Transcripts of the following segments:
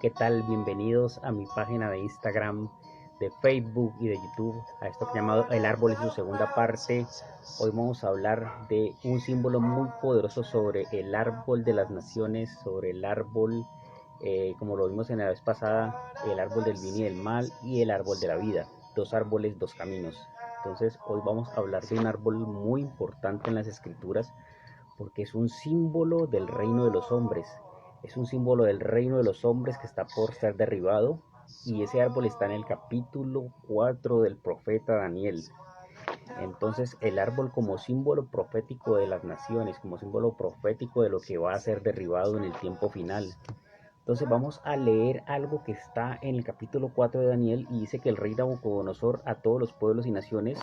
¿Qué tal? Bienvenidos a mi página de Instagram, de Facebook y de YouTube, a esto que he llamado El Árbol en su segunda parte. Hoy vamos a hablar de un símbolo muy poderoso sobre el árbol de las naciones, sobre el árbol, como lo vimos en la vez pasada, el árbol del bien y del mal y el árbol de la vida. Dos árboles, dos caminos. Entonces hoy vamos a hablar de un árbol muy importante en las escrituras porque es un símbolo del reino de los hombres. Es un símbolo del reino de los hombres que está por ser derribado. Y ese árbol está en el capítulo 4 del profeta Daniel. Entonces el árbol como símbolo profético de las naciones, como símbolo profético de lo que va a ser derribado en el tiempo final. Entonces vamos a leer algo que está en el capítulo 4 de Daniel y dice que el rey Nabucodonosor a todos los pueblos y naciones,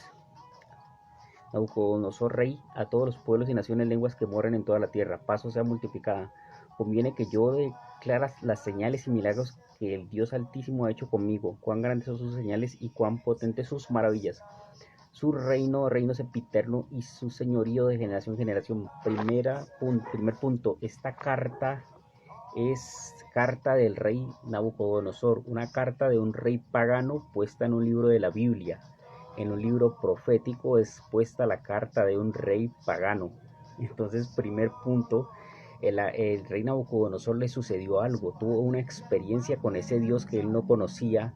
Nabucodonosor rey, a todos los pueblos y naciones, lenguas que moran en toda la tierra, paso sea multiplicada. Conviene que yo declara las señales y milagros que el Dios Altísimo ha hecho conmigo, cuán grandes son sus señales y cuán potentes sus maravillas. Su reino sempiterno y su señorío de generación en generación. Primer punto, esta carta es carta del rey Nabucodonosor, una carta de un rey pagano puesta en un libro de la Biblia. En un libro profético es puesta la carta de un rey pagano. Entonces, primer punto, el rey Nabucodonosor le sucedió algo, tuvo una experiencia con ese Dios que él no conocía,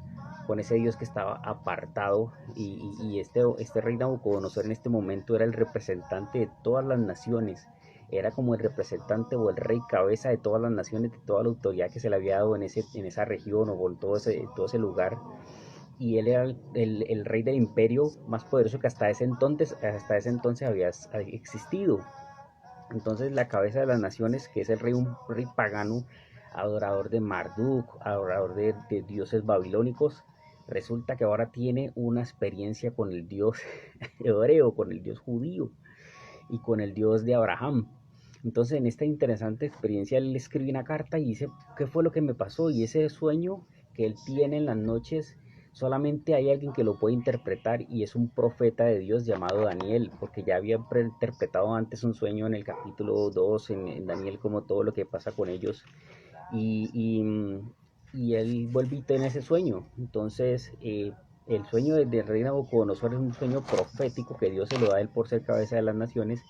con ese Dios que estaba apartado, y este rey Nabucodonosor en este momento era el representante de todas las naciones, era como el representante o el rey cabeza de todas las naciones, de toda la autoridad que se le había dado en esa región o en todo ese lugar. Y él era el rey del imperio más poderoso que hasta ese entonces había existido. Entonces la cabeza de las naciones, que es el rey, un rey pagano, adorador de Marduk, adorador de dioses babilónicos, resulta que ahora tiene una experiencia con el dios hebreo, con el dios judío y con el Dios de Abraham. Entonces en esta interesante experiencia él le escribe una carta y dice qué fue lo que me pasó, y ese sueño que él tiene en las noches solamente hay alguien que lo puede interpretar, y es un profeta de Dios llamado Daniel, porque ya había interpretado antes un sueño en el capítulo 2 en Daniel, como todo lo que pasa con ellos, y, y, y él vuelve y tiene ese sueño. Entonces el sueño del rey Nabucodonosor es un sueño profético que Dios se lo da a él por ser cabeza de las naciones,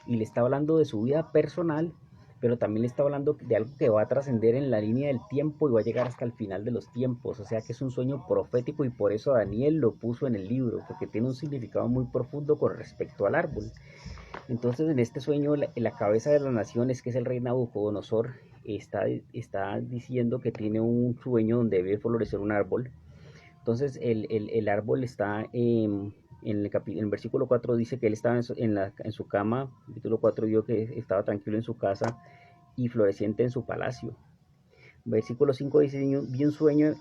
y le está hablando de su vida personal, pero también le está hablando de algo que va a trascender en la línea del tiempo y va a llegar hasta el final de los tiempos. O sea que es un sueño profético, y por eso Daniel lo puso en el libro, porque tiene un significado muy profundo con respecto al árbol. Entonces en este sueño la cabeza de las naciones, que es el rey Nabucodonosor, está diciendo que tiene un sueño donde debe florecer un árbol. Entonces el árbol está en el versículo 4 dice que él estaba en su cama. Capítulo 4 dijo que estaba tranquilo en su casa y floreciente en su palacio. Versículo 5 dice: vi un sueño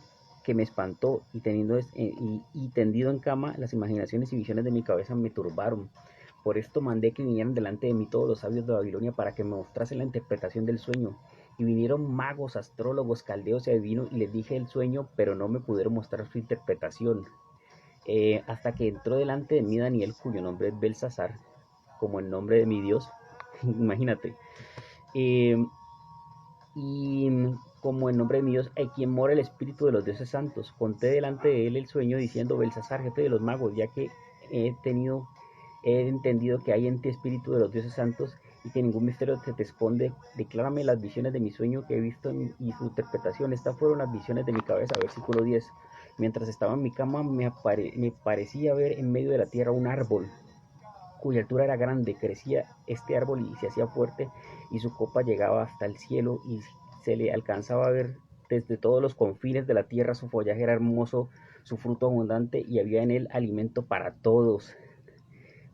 que me espantó, y tendido en cama, las imaginaciones y visiones de mi cabeza me turbaron. Por esto mandé que vinieran delante de mí todos los sabios de Babilonia para que me mostrasen la interpretación del sueño. Y vinieron magos, astrólogos, caldeos y adivinos, y les dije el sueño, pero no me pudieron mostrar su interpretación. Hasta que entró delante de mí Daniel, cuyo nombre es Belsasar, como el nombre de mi Dios. Imagínate. Eh, y como el nombre de mi Dios, hay quien mora el espíritu de los dioses santos. Conté delante de él el sueño, diciendo: Belsasar, jefe de los magos, ya que he entendido que hay en ti espíritu de los dioses santos, y que ningún misterio se te esconde. Declárame las visiones de mi sueño que he visto y su interpretación. Estas fueron las visiones de mi cabeza. Versículo 10. Mientras estaba en mi cama, me parecía ver en medio de la tierra un árbol cuya altura era grande. Crecía este árbol y se hacía fuerte, y su copa llegaba hasta el cielo, y se le alcanzaba a ver desde todos los confines de la tierra. Su follaje era hermoso, su fruto abundante, y había en él alimento para todos.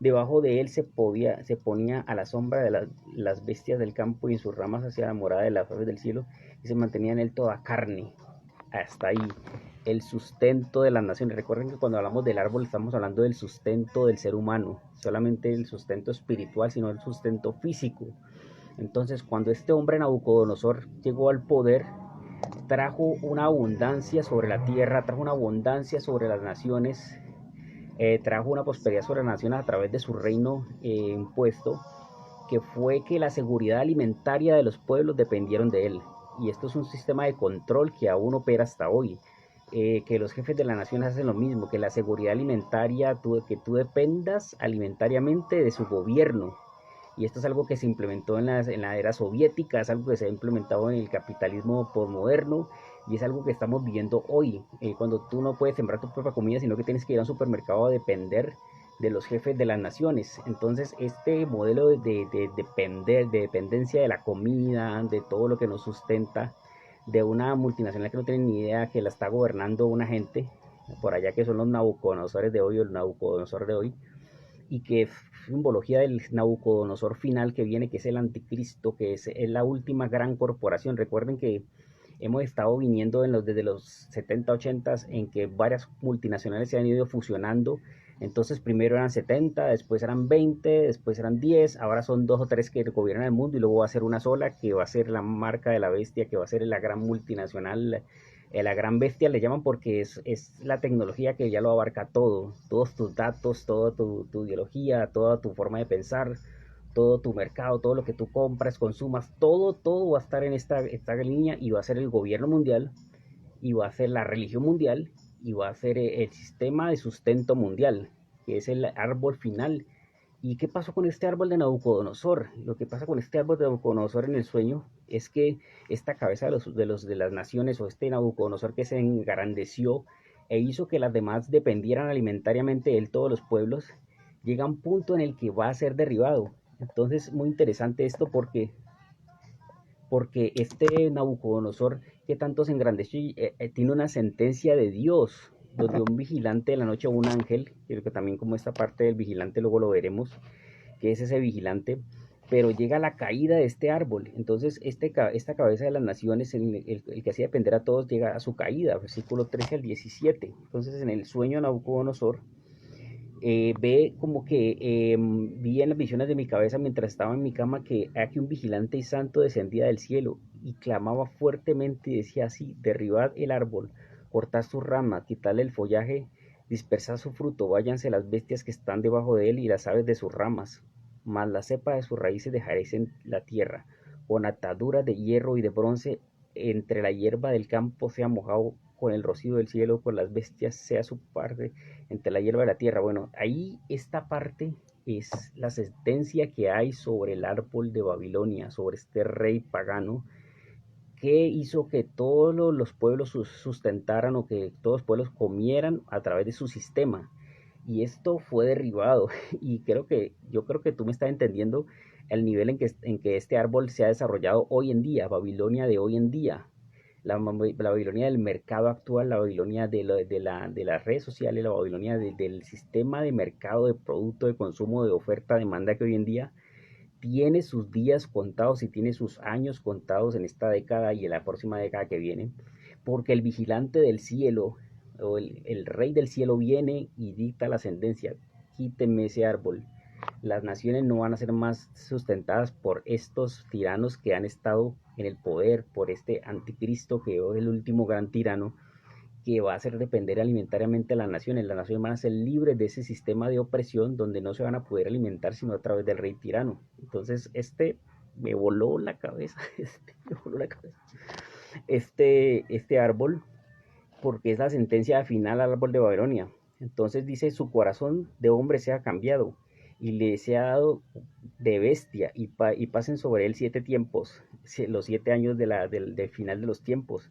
Debajo de él se ponía a la sombra de las bestias del campo, y en sus ramas hacia la morada de las aves del cielo, y se mantenía en él toda carne. Hasta ahí. El sustento de las naciones. Recuerden que cuando hablamos del árbol estamos hablando del sustento del ser humano, solamente el sustento espiritual, sino el sustento físico. Entonces, cuando este hombre Nabucodonosor llegó al poder, trajo una abundancia sobre la tierra, trajo una abundancia sobre las naciones, trajo una prosperidad sobre las naciones a través de su reino impuesto, que fue que la seguridad alimentaria de los pueblos dependieron de él. y esto es un sistema de control que aún opera hasta hoy. Que los jefes de la nación hacen lo mismo, que la seguridad alimentaria, que tú dependas alimentariamente de su gobierno. Y esto es algo que se implementó en la era soviética, es algo que se ha implementado en el capitalismo postmoderno y es algo que estamos viviendo hoy, cuando tú no puedes sembrar tu propia comida, sino que tienes que ir a un supermercado a depender de los jefes de las naciones. Entonces, este modelo de dependencia de la comida, de todo lo que nos sustenta, de una multinacional que no tiene ni idea que la está gobernando una gente, por allá que son los Nabucodonosores de hoy o el Nabucodonosor de hoy, y que es simbología del Nabucodonosor final que viene, que es el anticristo, que es la última gran corporación. Recuerden que hemos estado viniendo desde los 70, 80 en que varias multinacionales se han ido fusionando. Entonces primero eran 70, después eran 20, después eran 10, ahora son 2 o 3 que gobiernan el mundo y luego va a ser una sola que va a ser la marca de la bestia, que va a ser la gran multinacional, la gran bestia le llaman porque es la tecnología que ya lo abarca todo, todos tus datos, toda tu ideología, toda tu forma de pensar, todo tu mercado, todo lo que tú compras, consumas, todo va a estar en esta línea y va a ser el gobierno mundial y va a ser la religión mundial y va a ser el sistema de sustento mundial, que es el árbol final. ¿Y qué pasó con este árbol de Nabucodonosor? Lo que pasa con este árbol de Nabucodonosor en el sueño es que esta cabeza de las naciones o este Nabucodonosor que se engrandeció e hizo que las demás dependieran alimentariamente de él, todos los pueblos, llega a un punto en el que va a ser derribado. Entonces, muy interesante esto porque este Nabucodonosor que tanto se engrandeció tiene una sentencia de Dios, donde un vigilante de la noche o un ángel, creo que también como esta parte del vigilante luego lo veremos, que es ese vigilante, pero llega la caída de este árbol. Entonces, esta cabeza de las naciones, el que hacía depender a todos, llega a su caída, versículo 13 al 17. Entonces, en el sueño de Nabucodonosor, ve como que vi en las visiones de mi cabeza mientras estaba en mi cama que aquí un vigilante y santo descendía del cielo y clamaba fuertemente y decía así: derribad el árbol, cortad su rama, quitadle el follaje, dispersad su fruto, váyanse las bestias que están debajo de él y las aves de sus ramas, mas la cepa de sus raíces dejaréis en la tierra, con ataduras de hierro y de bronce, entre la hierba del campo sea mojado con el rocío del cielo, con las bestias sea su parte entre la hierba de la tierra. Bueno, ahí esta parte es la sentencia que hay sobre el árbol de Babilonia, sobre este rey pagano que hizo que todos los pueblos sustentaran o que todos los pueblos comieran a través de su sistema. Y esto fue derribado. Y yo creo que tú me estás entendiendo el nivel en que este árbol se ha desarrollado hoy en día, Babilonia de hoy en día, la Babilonia del mercado actual, la Babilonia de las redes sociales, la Babilonia del sistema de mercado, de producto, de consumo, de oferta, demanda que hoy en día tiene sus días contados y tiene sus años contados en esta década y en la próxima década que viene, porque el vigilante del cielo o el rey del cielo viene y dicta la sentencia: quítenme ese árbol. Las naciones no van a ser más sustentadas por estos tiranos que han estado en el poder, por este anticristo que es el último gran tirano que va a hacer depender alimentariamente a las naciones. Las naciones van a ser libres de ese sistema de opresión donde no se van a poder alimentar sino a través del rey tirano. Entonces, me voló la cabeza, me voló la cabeza. Este árbol, porque es la sentencia final al árbol de Babilonia. Entonces dice: su corazón de hombre sea cambiado y le sea dado de bestia y pasen sobre él 7 tiempos, los 7 años del final de los tiempos.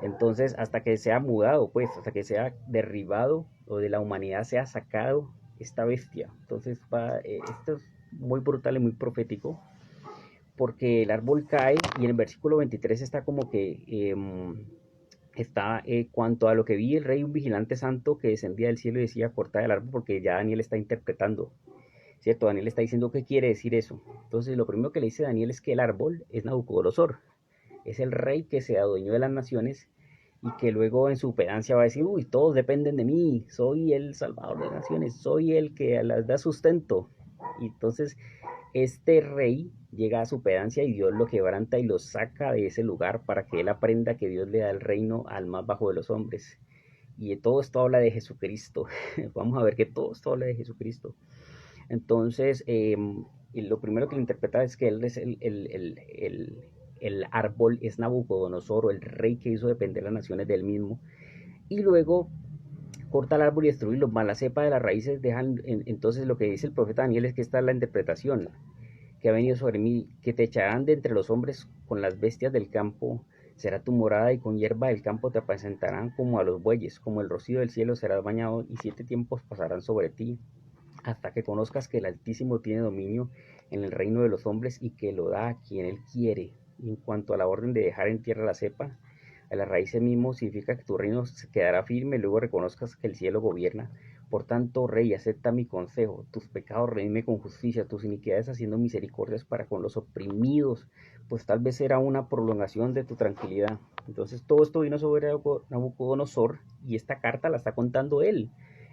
Entonces, hasta que sea mudado, pues, hasta que sea derribado o de la humanidad sea sacado esta bestia. Entonces, esto es muy brutal y muy profético, porque el árbol cae y en el versículo 23 está como que está cuanto a lo que vi el rey, un vigilante santo que descendía del cielo y decía: cortad el árbol, porque ya Daniel está interpretando, ¿cierto? Daniel está diciendo qué quiere decir eso. Entonces, lo primero que le dice Daniel es que el árbol es Nabucodonosor, es el rey que se adueñó de las naciones y que luego en su pedancia va a decir: uy, todos dependen de mí, soy el salvador de las naciones, soy el que las da sustento. Y entonces este rey llega a su pedancia y Dios lo quebranta y lo saca de ese lugar para que él aprenda que Dios le da el reino al más bajo de los hombres. Y todo esto habla de Jesucristo. Vamos a ver que todo esto habla de Jesucristo. Entonces, lo primero que le interpreta es que él es el árbol es Nabucodonosor, o el rey que hizo depender las naciones de él mismo, y luego corta el árbol y destruirlo, más la cepa de las raíces dejan. Entonces lo que dice el profeta Daniel es que esta es la interpretación que ha venido sobre mí, que te echarán de entre los hombres con las bestias del campo, será tu morada, y con hierba del campo te apacentarán como a los bueyes, como el rocío del cielo serás bañado, y 7 tiempos pasarán sobre ti, hasta que conozcas que el Altísimo tiene dominio en el reino de los hombres y que lo da a quien él quiere. Y en cuanto a la orden de dejar en tierra la cepa, a las raíces mismo, significa que tu reino se quedará firme, luego reconozcas que el cielo gobierna. Por tanto, rey, acepta mi consejo, tus pecados redime con justicia, tus iniquidades haciendo misericordias para con los oprimidos, pues tal vez era una prolongación de tu tranquilidad. Entonces todo esto vino sobre Nabucodonosor, y esta carta la está contando él.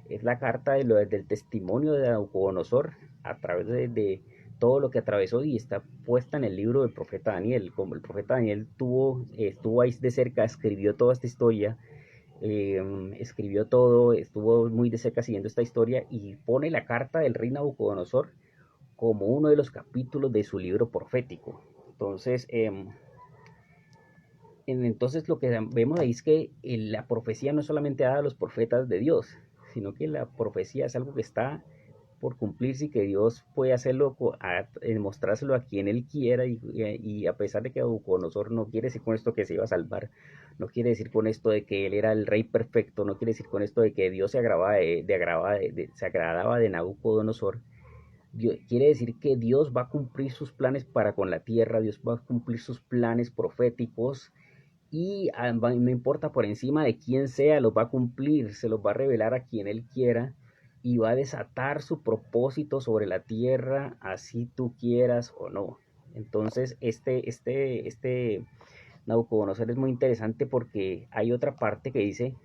Es la carta del testimonio de Nabucodonosor a través de todo lo que atravesó, y está puesta en el libro del profeta Daniel. Como el profeta Daniel estuvo ahí de cerca, escribió toda esta historia, escribió todo, estuvo muy de cerca siguiendo esta historia, y pone la carta del rey Nabucodonosor como uno de los capítulos de su libro profético. Entonces lo que vemos ahí es que la profecía no es solamente dada a los profetas de Dios, sino que la profecía es algo que está por cumplirse, y que Dios puede hacerlo, mostrárselo a quien Él quiera, y a pesar de que Nabucodonosor no quiere decir con esto que se iba a salvar, no quiere decir con esto de que Él era el rey perfecto, no quiere decir con esto de que Dios se agradaba de Nabucodonosor. Quiere decir que Dios va a cumplir sus planes para con la tierra, Dios va a cumplir sus planes proféticos, y no importa por encima de quién sea, los va a cumplir, se los va a revelar a quien Él quiera, y va a desatar su propósito sobre la tierra, así tú quieras o no. Entonces, este Nabucodonosor es muy interesante, porque hay otra parte que dice,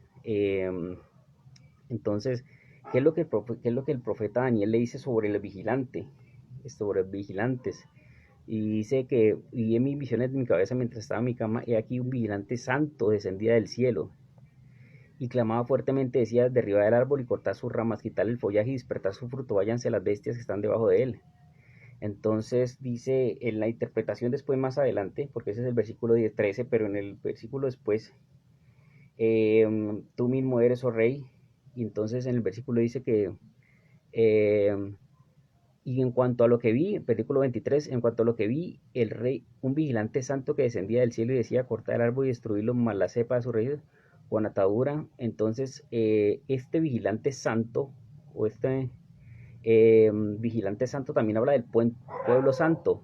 entonces, ¿qué es lo que el profeta Daniel le dice sobre el vigilante? Sobre los vigilantes. Y dice que vi en mis visiones de mi cabeza mientras estaba en mi cama, y aquí un vigilante santo descendía del cielo, y clamaba fuertemente, decía, derribad el árbol y cortad sus ramas, quitar el follaje y despertar su fruto, váyanse las bestias que están debajo de él. Entonces dice en la interpretación después más adelante, porque ese es el versículo 13, pero en el versículo después, tú mismo eres, oh rey, y entonces en el versículo dice que eh, y en cuanto a lo que vi, versículo 23, en cuanto a lo que vi, el rey, un vigilante santo que descendía del cielo y decía, cortar el árbol y destruirlo, más la cepa de su raíz con atadura. Entonces, este vigilante santo, o vigilante santo también habla del pueblo santo.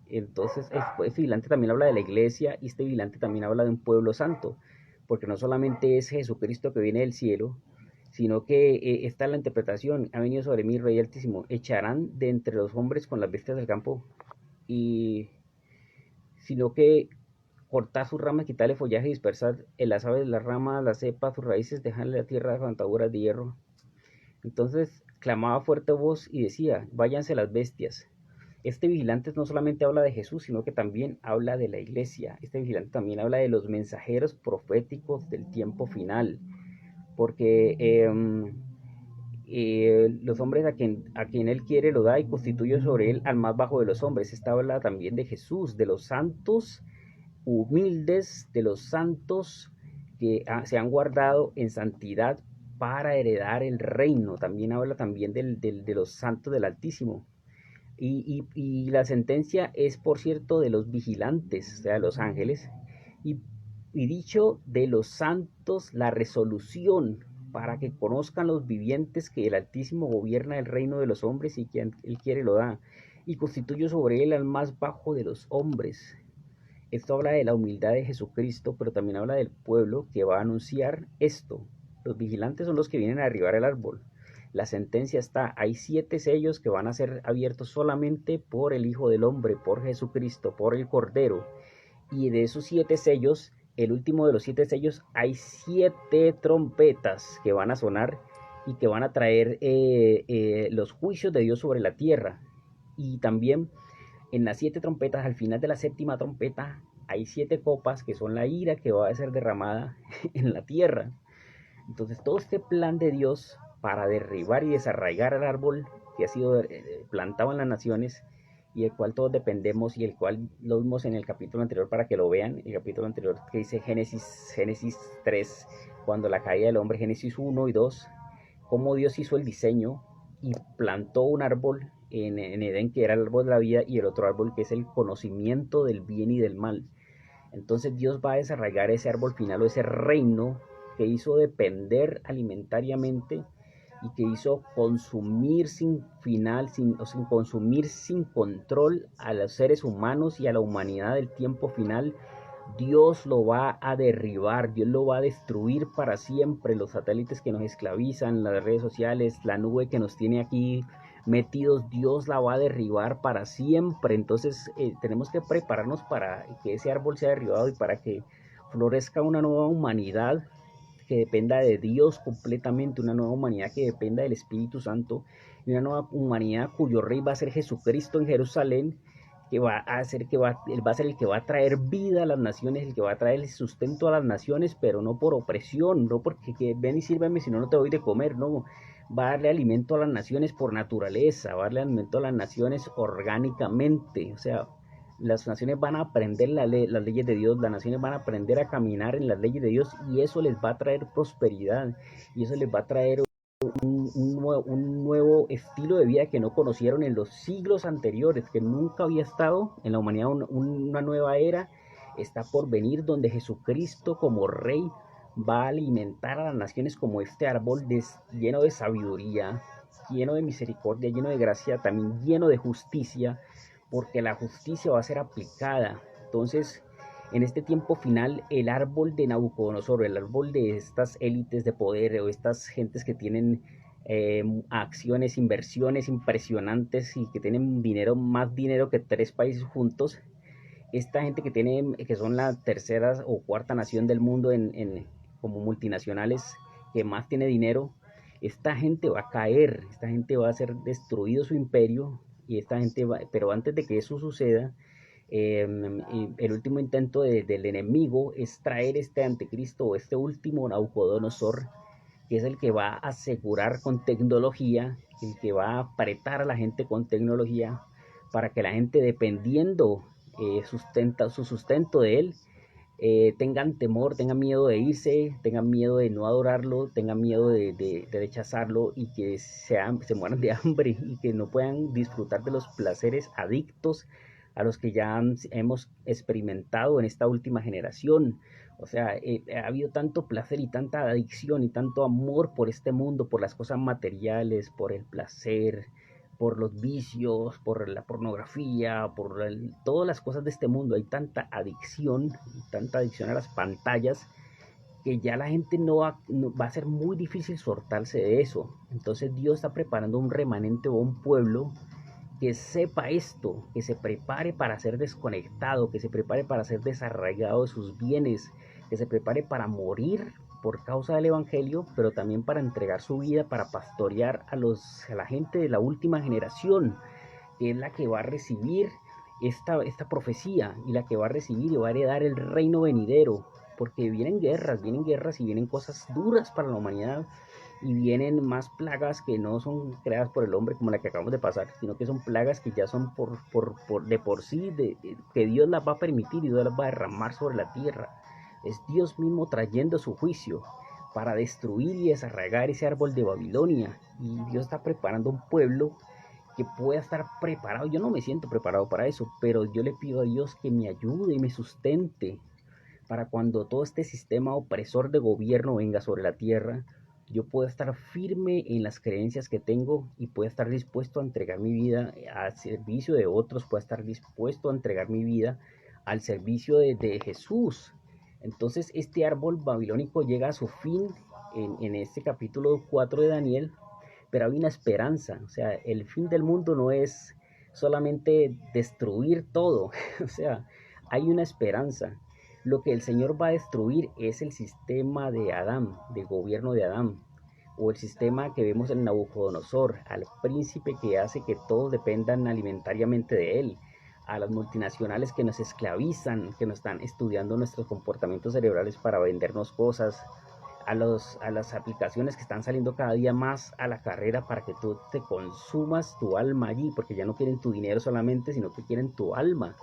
Entonces, este vigilante también habla de la iglesia, y este vigilante también habla de un pueblo santo, porque no solamente es Jesucristo que viene del cielo, sino que esta es la interpretación, ha venido sobre mí, Rey Altísimo, echarán de entre los hombres con las bestias del campo, y sino que cortar sus ramas, quitarle follaje, dispersar en las aves, las ramas, las cepas, sus raíces, dejarle la tierra de ataduras de hierro. Entonces clamaba fuerte voz y decía, váyanse las bestias. Este vigilante no solamente habla de Jesús, sino que también habla de la iglesia. Este vigilante también habla de los mensajeros proféticos del tiempo final, porque los hombres a quien Él quiere lo da, y constituye sobre Él al más bajo de los hombres. Esta habla también de Jesús, de los santos humildes, de los santos que se han guardado en santidad para heredar el reino. También habla también de los santos del Altísimo. Y la sentencia es, por cierto, de los vigilantes, o sea, los ángeles, y, y dicho de los santos la resolución, para que conozcan los vivientes que el Altísimo gobierna el reino de los hombres, y quien Él quiere lo da, y constituye sobre él al más bajo de los hombres. Esto habla de la humildad de Jesucristo, pero también habla del pueblo que va a anunciar esto. Los vigilantes son los que vienen a derribar el árbol. La sentencia está, hay 7 sellos que van a ser abiertos solamente por el Hijo del Hombre, por Jesucristo, por el Cordero. Y de esos 7 sellos, el último de los 7 sellos, hay 7 trompetas que van a sonar, y que van a traer los juicios de Dios sobre la tierra. Y también en las 7 trompetas, al final de la séptima trompeta, hay 7 copas que son la ira que va a ser derramada en la tierra. Entonces todo este plan de Dios para derribar y desarraigar el árbol que ha sido plantado en las naciones, y del cual todos dependemos y el cual lo vimos en el capítulo anterior para que lo vean, el capítulo anterior que dice Génesis 3, cuando la caída del hombre, Génesis 1 y 2, cómo Dios hizo el diseño y plantó un árbol en Edén que era el árbol de la vida y el otro árbol que es el conocimiento del bien y del mal. Entonces Dios va a desarraigar ese árbol final o ese reino que hizo depender alimentariamente y que hizo consumir sin final, sin consumir sin control a los seres humanos y a la humanidad del tiempo final. Dios lo va a derribar, Dios lo va a destruir para siempre. Los satélites que nos esclavizan, las redes sociales, la nube que nos tiene aquí metidos, Dios la va a derribar para siempre. Entonces tenemos que prepararnos para que ese árbol sea derribado y para que florezca una nueva humanidad que dependa de Dios completamente, una nueva humanidad que dependa del Espíritu Santo, y una nueva humanidad cuyo rey va a ser Jesucristo en Jerusalén, que va a ser él va a ser el que va a traer vida a las naciones, el que va a traer el sustento a las naciones, pero no por opresión, no porque ven y sírveme, si no, no te doy de comer, no, va a darle alimento a las naciones por naturaleza, va a darle alimento a las naciones orgánicamente, o sea, las naciones van a aprender las leyes de Dios, las naciones van a aprender a caminar en las leyes de Dios y eso les va a traer prosperidad y eso les va a traer un nuevo estilo de vida que no conocieron en los siglos anteriores, que nunca había estado en la humanidad. Una nueva era está por venir donde Jesucristo como Rey va a alimentar a las naciones como este árbol lleno de sabiduría, lleno de misericordia, lleno de gracia, también lleno de justicia, porque la justicia va a ser aplicada. Entonces, en este tiempo final, el árbol de Nabucodonosor, el árbol de estas élites de poder o estas gentes que tienen acciones, inversiones impresionantes y que tienen dinero, más dinero que 3 países juntos, esta gente que son la tercera o cuarta nación del mundo como multinacionales, que más tiene dinero, esta gente va a caer, esta gente va a ser destruido su imperio y esta gente va, pero antes de que eso suceda, el último intento del enemigo es traer este anticristo o este último Nabucodonosor, que es el que va a asegurar con tecnología, el que va a apretar a la gente con tecnología para que la gente, dependiendo su sustento de él, tengan temor, tengan miedo de irse, tengan miedo de no adorarlo, tengan miedo de rechazarlo y que se mueran de hambre y que no puedan disfrutar de los placeres adictos a los que ya hemos experimentado en esta última generación. O sea, ha habido tanto placer y tanta adicción y tanto amor por este mundo, por las cosas materiales, por el placer, por los vicios, por la pornografía, todas las cosas de este mundo. Hay tanta adicción a las pantallas que ya la gente no va a ser muy difícil soltarse de eso. Entonces Dios está preparando un remanente o un pueblo que sepa esto, que se prepare para ser desconectado, que se prepare para ser desarraigado de sus bienes, que se prepare para morir por causa del evangelio, pero también para entregar su vida, para pastorear a la gente de la última generación, que es la que va a recibir esta profecía y la que va a recibir y va a heredar el reino venidero, porque vienen guerras y vienen cosas duras para la humanidad y vienen más plagas que no son creadas por el hombre como la que acabamos de pasar, sino que son plagas que ya son de por sí, que Dios las va a permitir y Dios las va a derramar sobre la tierra. Es Dios mismo trayendo su juicio para destruir y desarraigar ese árbol de Babilonia. Y Dios está preparando un pueblo que pueda estar preparado. Yo no me siento preparado para eso, pero yo le pido a Dios que me ayude y me sustente para cuando todo este sistema opresor de gobierno venga sobre la tierra, yo pueda estar firme en las creencias que tengo y pueda estar dispuesto a entregar mi vida al servicio de otros, pueda estar dispuesto a entregar mi vida al servicio de Jesús. Entonces este árbol babilónico llega a su fin en este capítulo 4 de Daniel, pero hay una esperanza. O sea, el fin del mundo no es solamente destruir todo, o sea, hay una esperanza. Lo que el Señor va a destruir es el sistema de Adán, del gobierno de Adán, o el sistema que vemos en Nabucodonosor, al príncipe que hace que todos dependan alimentariamente de él, a las multinacionales que nos esclavizan, que nos están estudiando nuestros comportamientos cerebrales para vendernos cosas, a las aplicaciones que están saliendo cada día más a la carrera para que tú te consumas tu alma allí, porque ya no quieren tu dinero solamente, sino que quieren tu alma,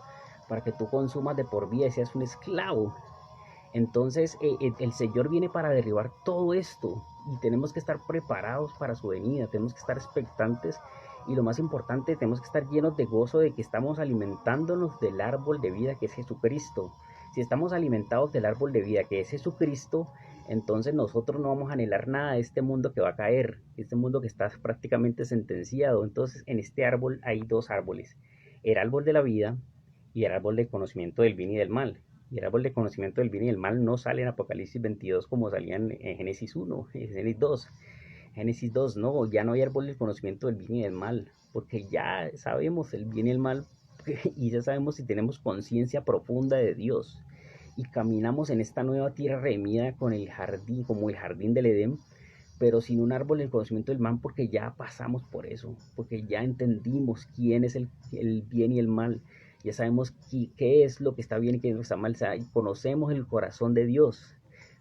para que tú consumas de por vida y seas un esclavo. Entonces el Señor viene para derribar todo esto y tenemos que estar preparados para su venida, tenemos que estar expectantes y lo más importante, tenemos que estar llenos de gozo de que estamos alimentándonos del árbol de vida que es Jesucristo. Si estamos alimentados del árbol de vida que es Jesucristo, entonces nosotros no vamos a anhelar nada de este mundo que va a caer, este mundo que está prácticamente sentenciado. Entonces en este árbol hay dos árboles, el árbol de la vida y el árbol de conocimiento del bien y del mal. Y el árbol de conocimiento del bien y del mal no sale en Apocalipsis 22 como salían en Génesis 1, en Génesis 2. Génesis 2, no, ya no hay árbol del conocimiento del bien y del mal, porque ya sabemos el bien y el mal y ya sabemos si tenemos conciencia profunda de Dios y caminamos en esta nueva tierra redimida con el jardín, como el jardín del Edén, pero sin un árbol del conocimiento del mal, porque ya pasamos por eso, porque ya entendimos quién es el bien y el mal, ya sabemos qué es lo que está bien y qué es lo que está mal, o sea, conocemos el corazón de Dios,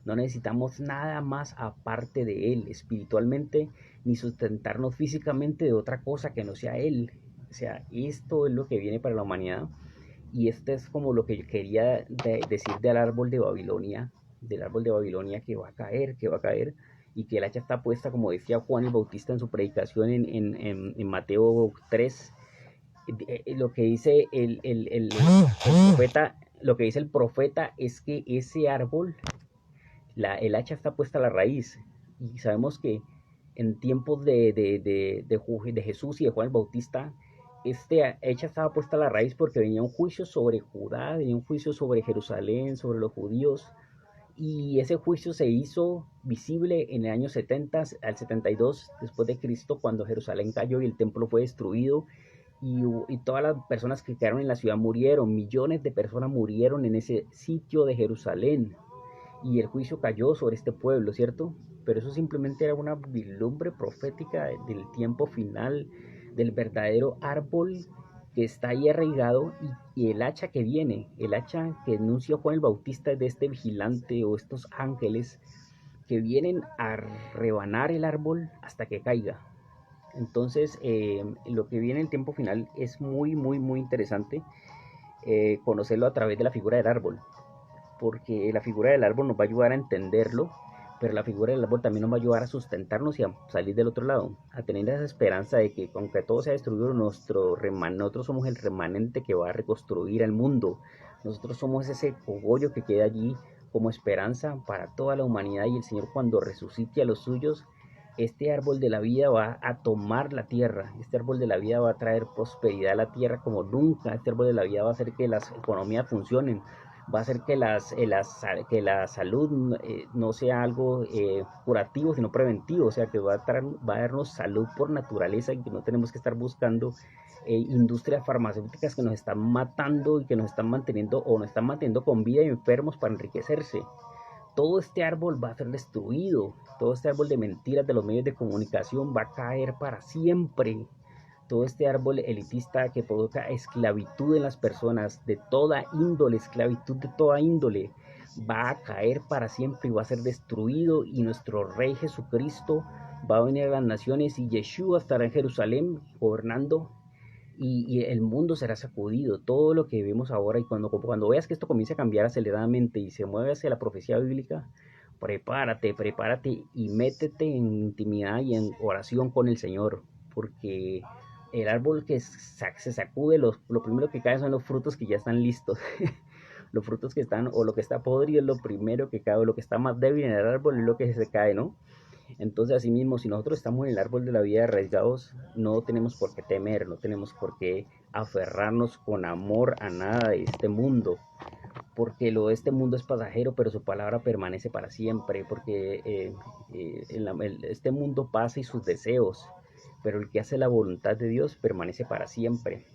no necesitamos nada más aparte de Él, espiritualmente, ni sustentarnos físicamente de otra cosa que no sea Él. O sea, esto es lo que viene para la humanidad. Y esto es como lo que yo quería decir del árbol de Babilonia que va a caer, y que el hacha está puesta, como decía Juan el Bautista en su predicación en Mateo 3, lo que dice el profeta, lo que dice el profeta es que ese árbol, el hacha está puesta a la raíz, y sabemos que en tiempos de Jesús y de Juan el Bautista, este hacha estaba puesta a la raíz porque venía un juicio sobre Judá, venía un juicio sobre Jerusalén, sobre los judíos, y ese juicio se hizo visible en el año 70 al 72 después de Cristo, cuando Jerusalén cayó y el templo fue destruido, y todas las personas que quedaron en la ciudad murieron, millones de personas murieron en ese sitio de Jerusalén, y el juicio cayó sobre este pueblo, ¿cierto? Pero eso simplemente era una vislumbre profética del tiempo final, del verdadero árbol que está ahí arraigado, y el hacha que viene, el hacha que anuncia Juan el Bautista es de este vigilante o estos ángeles que vienen a rebanar el árbol hasta que caiga. Entonces, lo que viene en el tiempo final es muy, muy, muy interesante conocerlo a través de la figura del árbol, porque la figura del árbol nos va a ayudar a entenderlo, pero la figura del árbol también nos va a ayudar a sustentarnos y a salir del otro lado, a tener esa esperanza de que aunque todo sea destruido, nosotros somos el remanente que va a reconstruir el mundo, nosotros somos ese cogollo que queda allí como esperanza para toda la humanidad, y el Señor, cuando resucite a los suyos, este árbol de la vida va a tomar la tierra, este árbol de la vida va a traer prosperidad a la tierra como nunca, este árbol de la vida va a hacer que las economías funcionen, va a hacer que que la salud no sea algo curativo, sino preventivo, o sea, que va a darnos salud por naturaleza, y que no tenemos que estar buscando industrias farmacéuticas que nos están matando y que nos están manteniendo o nos están manteniendo con vida y enfermos para enriquecerse. Todo este árbol va a ser destruido, todo este árbol de mentiras de los medios de comunicación va a caer para siempre. Todo este árbol elitista que provoca esclavitud en las personas de toda índole, esclavitud de toda índole, va a caer para siempre y va a ser destruido, y nuestro Rey Jesucristo va a venir a las naciones, y Yeshua estará en Jerusalén gobernando, y el mundo será sacudido, todo lo que vemos ahora. Y cuando veas que esto comience a cambiar aceleradamente y se mueve hacia la profecía bíblica, prepárate y métete en intimidad y en oración con el Señor, porque el árbol que se sacude, lo primero que cae son los frutos que ya están listos. Los frutos que están, o lo que está podrido es lo primero que cae, o lo que está más débil en el árbol es lo que se cae, ¿no? Entonces, asimismo, si nosotros estamos en el árbol de la vida arraigados, no tenemos por qué temer, no tenemos por qué aferrarnos con amor a nada de este mundo, porque lo de este mundo es pasajero, pero su palabra permanece para siempre, porque este mundo pasa y sus deseos, pero el que hace la voluntad de Dios permanece para siempre.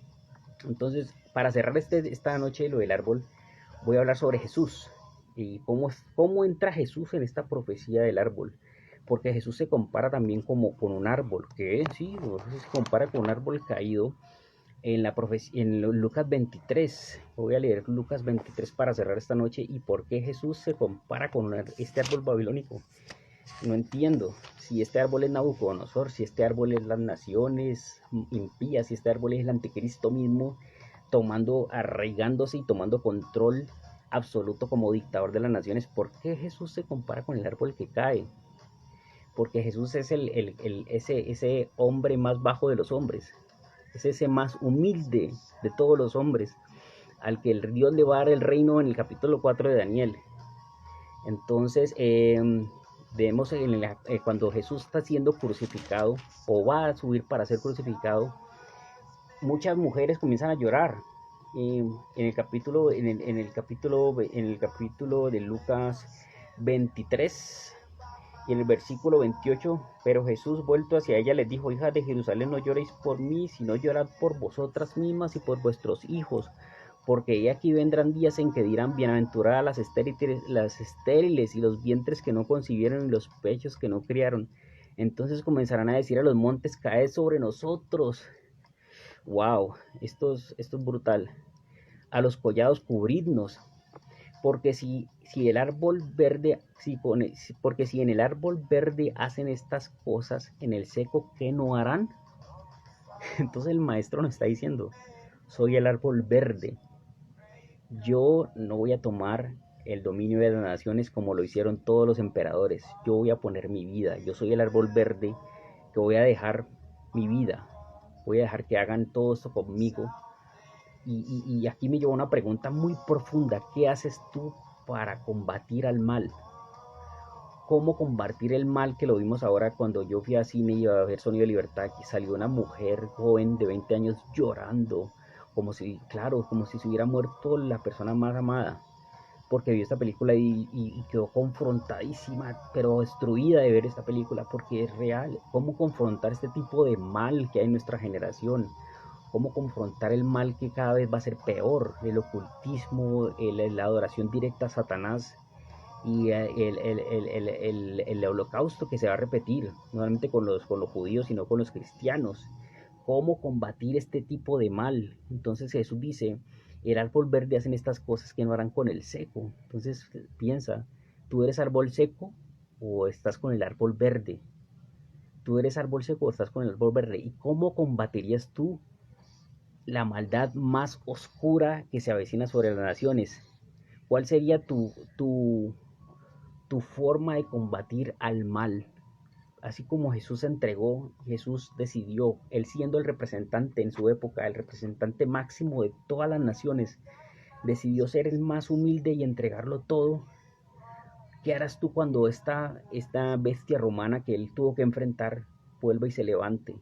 Entonces, para cerrar esta noche lo del árbol, voy a hablar sobre Jesús y cómo entra Jesús en esta profecía del árbol, porque Jesús se compara también como con un árbol, que sí, Jesús se compara con un árbol caído en Lucas 23. Voy a leer Lucas 23 para cerrar esta noche, y por qué Jesús se compara con este árbol babilónico. No entiendo si este árbol es Nabucodonosor, si este árbol es las naciones impías, si este árbol es el anticristo mismo, arraigándose y tomando control absoluto como dictador de las naciones. ¿Por qué Jesús se compara con el árbol que cae? Porque Jesús es ese hombre más bajo de los hombres, es ese más humilde de todos los hombres, al que el Dios le va a dar el reino en el capítulo 4 de Daniel. Entonces, vemos cuando Jesús está siendo crucificado o va a subir para ser crucificado, muchas mujeres comienzan a llorar. En el capítulo de Lucas 23 y en el versículo 28, pero Jesús vuelto hacia ella les dijo: hijas de Jerusalén, no lloréis por mí, sino llorad por vosotras mismas y por vuestros hijos, porque he aquí vendrán días en que dirán: bienaventuradas las estériles y los vientres que no concibieron y los pechos que no criaron. Entonces comenzarán a decir a los montes: caed sobre nosotros. Wow, esto es brutal. A los collados cubridnos, porque si el árbol verde, porque si en el árbol verde hacen estas cosas, en el seco, ¿qué no harán? Entonces el maestro nos está diciendo: soy el árbol verde. Yo no voy a tomar el dominio de las naciones como lo hicieron todos los emperadores. Yo voy a poner mi vida. Yo soy el árbol verde que voy a dejar mi vida. Voy a dejar que hagan todo esto conmigo. Y aquí me lleva una pregunta muy profunda. ¿Qué haces tú para combatir al mal? ¿Cómo combatir el mal? Que lo vimos ahora cuando yo fui a cine y iba a ver Sonido de Libertad, que salió una mujer joven de 20 años llorando, como si, claro, como si se hubiera muerto la persona más amada, porque vio esta película y quedó confrontadísima, pero destruida de ver esta película, porque es real. ¿Cómo confrontar este tipo de mal que hay en nuestra generación? ¿Cómo confrontar el mal que cada vez va a ser peor? El ocultismo, la adoración directa a Satanás y el holocausto que se va a repetir, no solamente con los judíos, sino con los cristianos. ¿Cómo combatir este tipo de mal? Entonces Jesús dice: el árbol verde hacen estas cosas que no harán con el seco. Entonces piensa, ¿tú eres árbol seco o estás con el árbol verde? ¿Tú eres árbol seco o estás con el árbol verde? ¿Y cómo combatirías tú la maldad más oscura que se avecina sobre las naciones? ¿Cuál sería tu forma de combatir al mal? Así como Jesús se entregó, Jesús decidió, él siendo el representante en su época, el representante máximo de todas las naciones, decidió ser el más humilde y entregarlo todo. ¿Qué harás tú cuando esta bestia romana que él tuvo que enfrentar vuelva y se levante?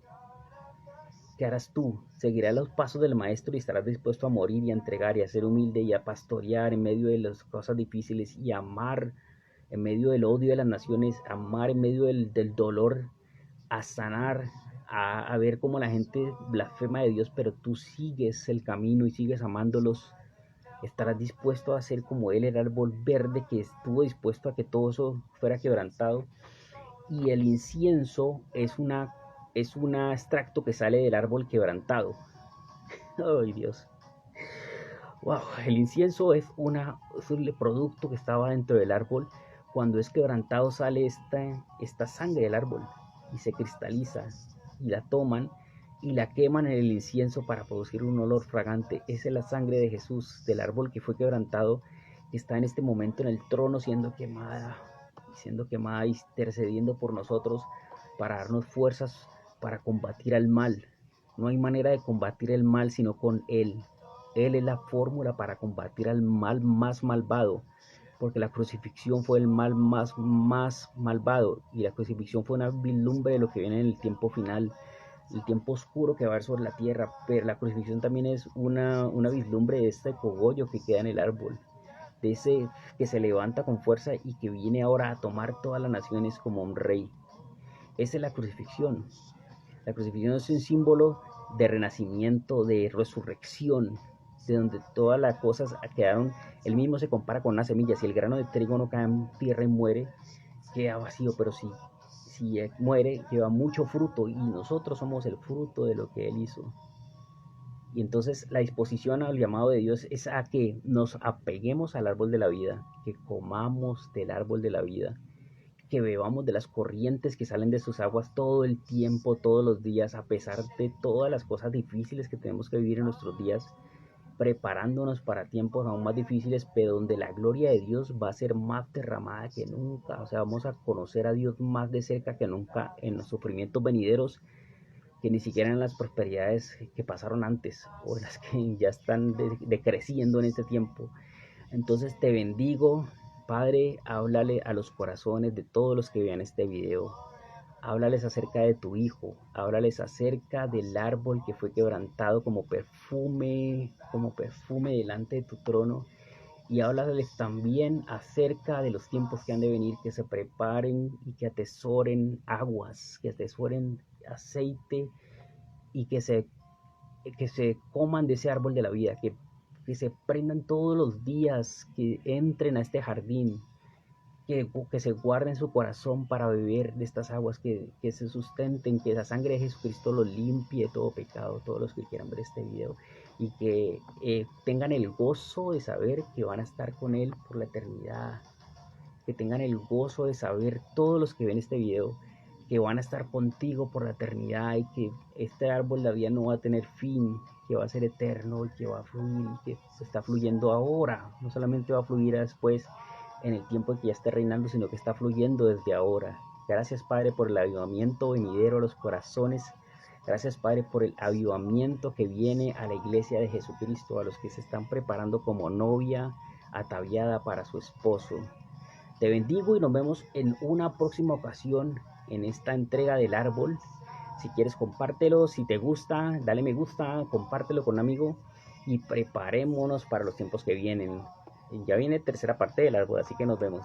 ¿Qué harás tú? ¿Seguirás los pasos del maestro y estarás dispuesto a morir y a entregar y a ser humilde y a pastorear en medio de las cosas difíciles y a amar en medio del odio de las naciones, a amar en medio del dolor, a sanar, a ver cómo la gente blasfema de Dios, pero tú sigues el camino y sigues amándolos? ¿Estarás dispuesto a ser como él, el árbol verde que estuvo dispuesto a que todo eso fuera quebrantado? Y el incienso es un extracto que sale del árbol quebrantado. ¡Ay, Dios! ¡Wow! El incienso es un producto que estaba dentro del árbol. Cuando es quebrantado sale esta sangre del árbol y se cristaliza y la toman y la queman en el incienso para producir un olor fragante. Esa es la sangre de Jesús, del árbol que fue quebrantado, que está en este momento en el trono siendo quemada, intercediendo por nosotros para darnos fuerzas para combatir al mal. No hay manera de combatir el mal sino con Él. Él es la fórmula para combatir al mal más malvado, porque la crucifixión fue el mal más malvado y la crucifixión fue una vislumbre de lo que viene en el tiempo final, el tiempo oscuro que va a haber sobre la tierra, pero la crucifixión también es una vislumbre de este cogollo que queda en el árbol, de ese que se levanta con fuerza y que viene ahora a tomar todas las naciones como un rey. Esa es la crucifixión. La crucifixión es un símbolo de renacimiento, de resurrección, de donde todas las cosas quedaron. Él mismo se compara con una semilla. Si el grano de trigo no cae en tierra y muere, queda vacío, pero si muere, lleva mucho fruto y nosotros somos el fruto de lo que Él hizo. Y entonces la disposición al llamado de Dios es a que nos apeguemos al árbol de la vida, que comamos del árbol de la vida, que bebamos de las corrientes que salen de sus aguas todo el tiempo, todos los días, a pesar de todas las cosas difíciles que tenemos que vivir en nuestros días, preparándonos para tiempos aún más difíciles, pero donde la gloria de Dios va a ser más derramada que nunca. O sea, vamos a conocer a Dios más de cerca que nunca en los sufrimientos venideros, que ni siquiera en las prosperidades que pasaron antes o en las que ya están decreciendo en este tiempo. Entonces te bendigo, Padre, háblale a los corazones de todos los que vean este video. Háblales acerca de tu Hijo, háblales acerca del árbol que fue quebrantado como perfume delante de tu trono. Y háblales también acerca de los tiempos que han de venir, que se preparen y que atesoren aguas, que atesoren aceite y que se coman de ese árbol de la vida, que se prendan todos los días, que entren a este jardín, que se guarden su corazón para beber de estas aguas, que se sustenten, que la sangre de Jesucristo los limpie de todo pecado, todos los que quieran ver este video, y que tengan el gozo de saber que van a estar con Él por la eternidad, que tengan el gozo de saber todos los que ven este video que van a estar contigo por la eternidad y que este árbol de la vida no va a tener fin, que va a ser eterno y que va a fluir y que está fluyendo ahora, no solamente va a fluir después en el tiempo en que ya esté reinando, sino que está fluyendo desde ahora. Gracias, Padre, por el avivamiento venidero a los corazones. Gracias, Padre, por el avivamiento que viene a la iglesia de Jesucristo, a los que se están preparando como novia ataviada para su esposo. Te bendigo y nos vemos en una próxima ocasión en esta entrega del árbol. Si quieres, compártelo. Si te gusta, dale me gusta, compártelo con un amigo y preparémonos para los tiempos que vienen. Ya viene tercera parte del árbol, así que nos vemos.